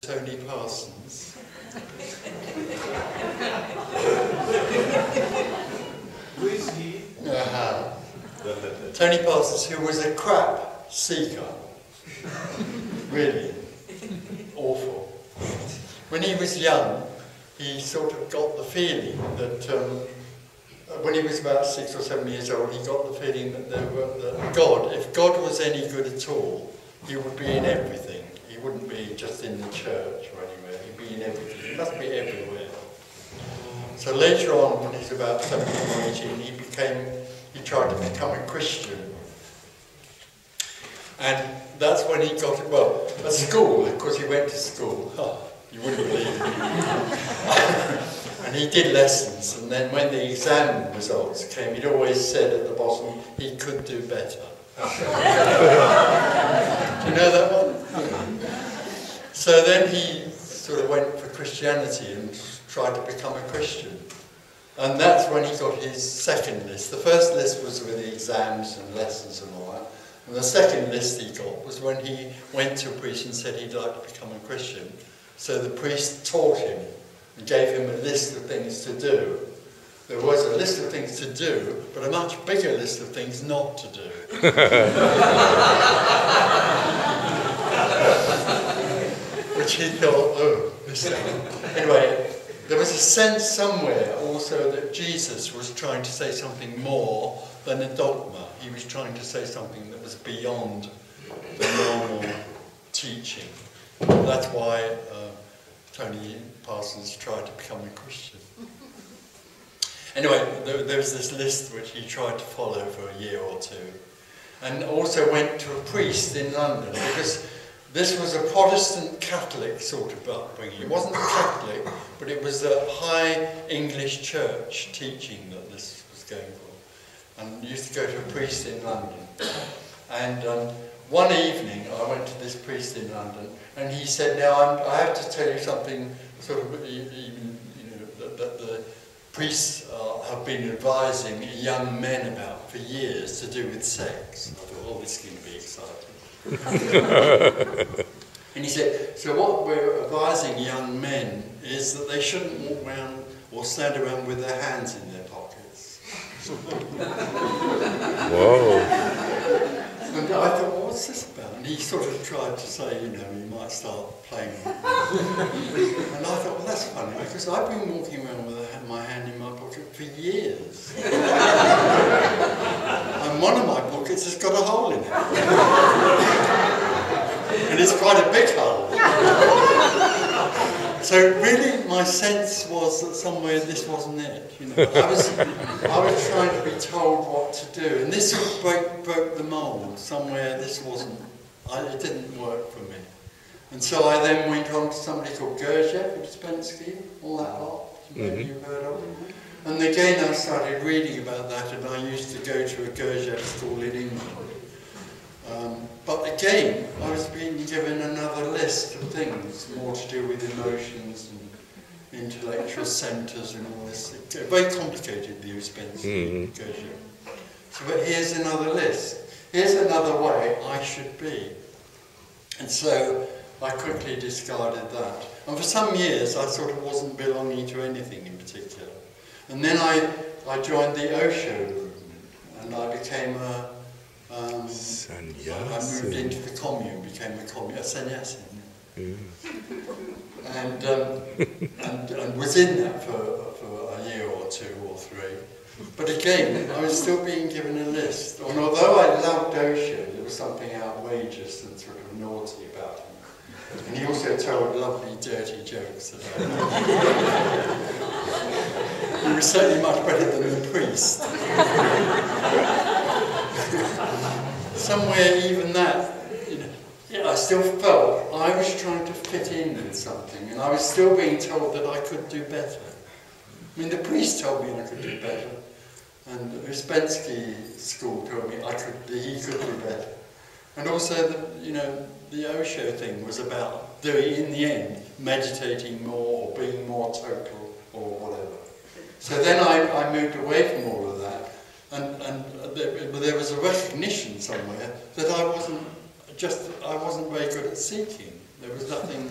Tony Parsons. Who is he? Tony Parsons, who was a crap seeker. Really awful. When he was young, he sort of got the feeling that when he was about 6 or 7 years old, he got the feeling that if God was any good at all, he would be in everything. He wouldn't be just in the church or anywhere. He'd be in everything. He must be everywhere. So later on, when he's about 17 or 18, he tried to become a Christian. And that's when he got, well, at school, of course he went to school. Oh, you wouldn't believe it. And he did lessons, and then when the exam results came, he'd always said at the bottom, he could do better. Do you know that one? So then he sort of went for Christianity and tried to become a Christian. And that's when he got his second list. The first list was with the exams and lessons and all that. And the second list he got was when he went to a priest and said he'd like to become a Christian. So the priest taught him and gave him a list of things to do. There was a list of things to do, but a much bigger list of things not to do. Which he thought, oh, this thing. Anyway, there was a sense somewhere also that Jesus was trying to say something more than a dogma. He was trying to say something that was beyond the normal teaching. That's why Tony Parsons tried to become a Christian. Anyway, there was this list which he tried to follow for a year or two. And also went to a priest in London, because this was a Protestant Catholic sort of upbringing. It wasn't Catholic, but it was a high English church teaching that this was going for. And I used to go to a priest in London. And one evening I went to this priest in London, and he said, now I have to tell you something sort of, that the priests have been advising young men about for years to do with sex. I thought, oh, this is going to be exciting. And he said, so what we're advising young men is that they shouldn't walk around or stand around with their hands in their pockets. Whoa. And I thought, well, what's this about? And he sort of tried to say, you might start playing with it. And I thought, well, that's funny, because I've been walking around with my hand in my pocket for years. And one of my pockets has got a hole in it. And it's quite a big hole. So really, my sense was that somewhere this wasn't it. I was trying to be told what to do, and this sort of broke the mould. Somewhere this wasn't. It didn't work for me. And so I then went on to somebody called Gurdjieff Uspensky, all that lot. Maybe you've heard of. And again, I started reading about that, and I used to go to a Gurdjieff school in England. But again, I was being given another list of things, more to do with emotions and intellectual centres and all this. Very complicated, the Uspensky Gurdjieff. So, but here's another list. Here's another way I should be. And so I quickly discarded that. And for some years, I sort of wasn't belonging to anything in particular. And then I joined the Osho movement, and I became a I moved into the commune, became a sannyasin. And was in that for a year or 2 or 3. But again, I was still being given a list. And although I loved Osho, there was something outrageous and sort of naughty about him. And he also told lovely, dirty jokes about him. He was certainly much better than the priest. Somewhere even that, I still felt I was trying to fit in with something, and I was still being told that I could do better. I mean, the priest told me I could do better, and the Uspensky school told me he could do better. And also, the Osho thing was about doing, in the end, meditating more or being more total or whatever. So then I moved away from all of that. And there was a recognition somewhere that I wasn't very good at seeking. There was nothing.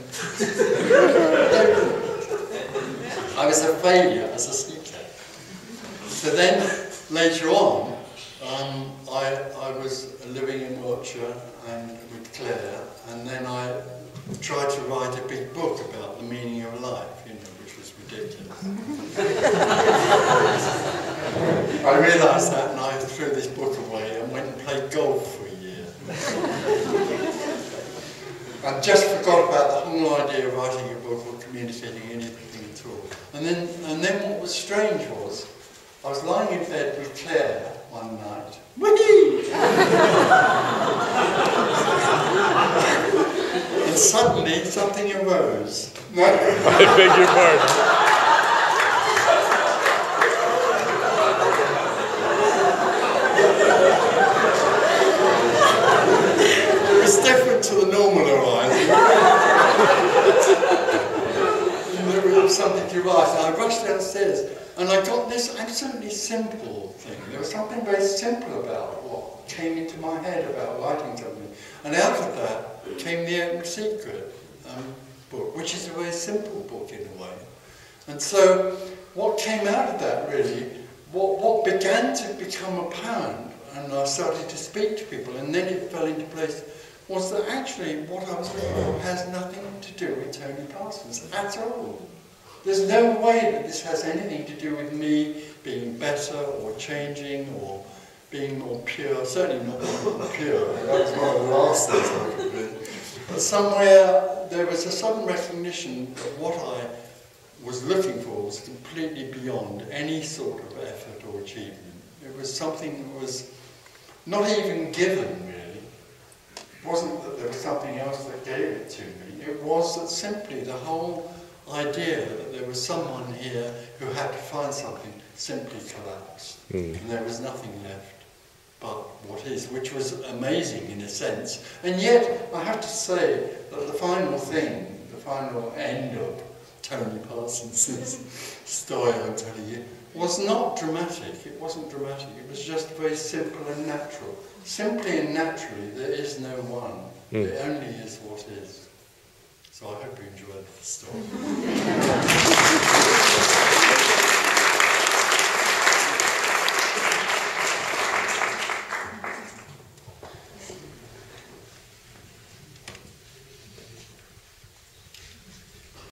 I was a failure as a seeker. So then, later on, I was living in Wiltshire and with Claire, and then I tried to write a big book about the meaning of life, which was ridiculous. I realised that, and I threw this book away and went and played golf for a year. I just forgot about the whole idea of writing a book or communicating anything at all. And then what was strange was, I was lying in bed with Claire one night. Whee! And suddenly something arose. No. I beg your pardon. It's different to the normal arising. There was something to rise, and I rushed downstairs, and I got this absolutely simple thing. There was something very simple about what came into my head about writing something, and out of that came the Open Secret book, which is a very simple book in a way. And so, what came out of that really, what began to become apparent, and I started to speak to people, and then it fell into place, was that actually what I was looking for has nothing to do with Tony Parsons at all. There's no way that this has anything to do with me being better or changing or being more pure. Certainly not more pure. That was one of the last things I could do. But somewhere there was a sudden recognition that what I was looking for was completely beyond any sort of effort or achievement. It was something that was not even given, really. It wasn't that there was something else that gave it to me. It was that simply the whole idea that there was someone here who had to find something simply collapsed. And there was nothing left but what is, which was amazing in a sense. And yet, I have to say that the final thing, the final end of Tony Parsons' story I'm telling you, was not dramatic. It wasn't dramatic. It was just very simple and natural. Simply and naturally, there is no one. There only is what is. So I hope you enjoyed the story.